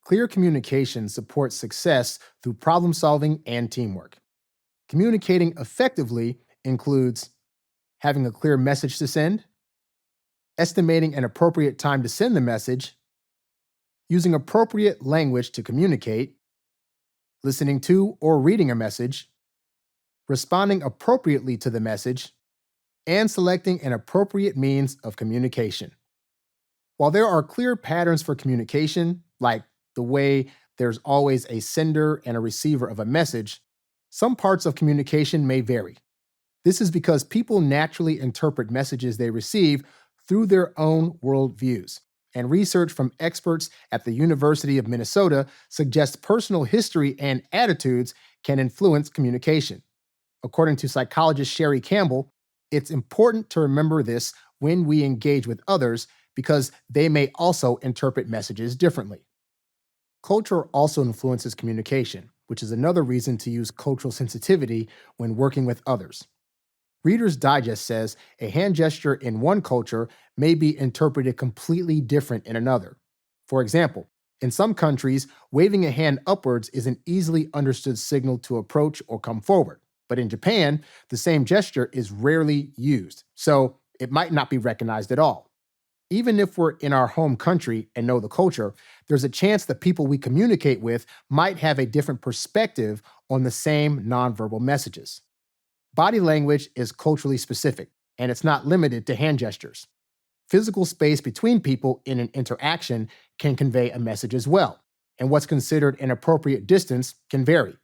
Clear communication supports success through problem solving and teamwork. Communicating effectively includes having a clear message to send, estimating an appropriate time to send the message, using appropriate language to communicate, listening to or reading a message, responding appropriately to the message, and selecting an appropriate means of communication. While there are clear patterns for communication, like the way there's always a sender and a receiver of a message, some parts of communication may vary. This is because people naturally interpret messages they receive through their own worldviews. And research from experts at the University of Minnesota suggests personal history and attitudes can influence communication. According to psychologist Sherry Campbell, it's important to remember this when we engage with others because they may also interpret messages differently. Culture also influences communication, which is another reason to use cultural sensitivity when working with others. Reader's Digest says a hand gesture in one culture may be interpreted completely different in another. For example, in some countries, waving a hand upwards is an easily understood signal to approach or come forward. But in Japan, the same gesture is rarely used, so it might not be recognized at all. Even if we're in our home country and know the culture, there's a chance the people we communicate with might have a different perspective on the same nonverbal messages. Body language is culturally specific, and it's not limited to hand gestures. Physical space between people in an interaction can convey a message as well, and what's considered an appropriate distance can vary.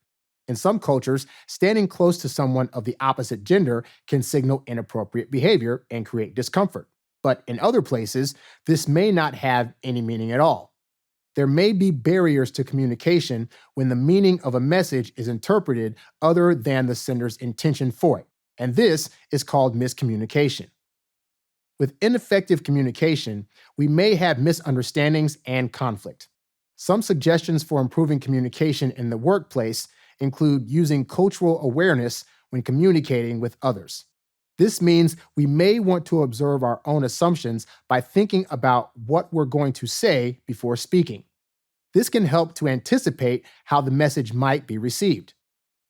In some cultures, standing close to someone of the opposite gender can signal inappropriate behavior and create discomfort. But in other places, this may not have any meaning at all. There may be barriers to communication when the meaning of a message is interpreted other than the sender's intention for it, and this is called miscommunication. With ineffective communication, we may have misunderstandings and conflict. Some suggestions for improving communication in the workplace include using cultural awareness when communicating with others. This means we may want to observe our own assumptions by thinking about what we're going to say before speaking. This can help to anticipate how the message might be received.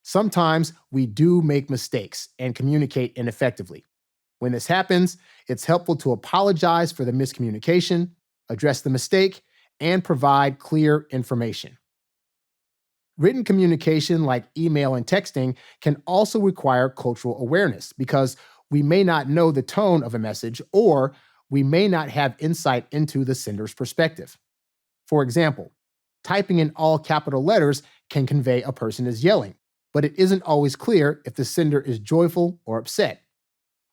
Sometimes we do make mistakes and communicate ineffectively. When this happens, it's helpful to apologize for the miscommunication, address the mistake, and provide clear information. Written communication like email and texting can also require cultural awareness because we may not know the tone of a message or we may not have insight into the sender's perspective. For example, typing in all capital letters can convey a person is yelling, but it isn't always clear if the sender is joyful or upset.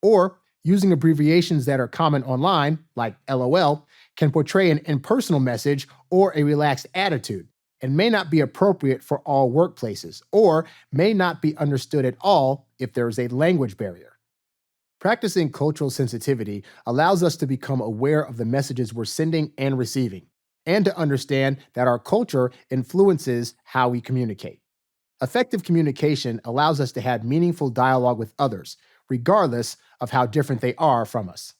Or using abbreviations that are common online, like LOL, can portray an impersonal message or a relaxed attitude and may not be appropriate for all workplaces or may not be understood at all if there is a language barrier. Practicing cultural sensitivity allows us to become aware of the messages we're sending and receiving, and to understand that our culture influences how we communicate. Effective communication allows us to have meaningful dialogue with others, regardless of how different they are from us.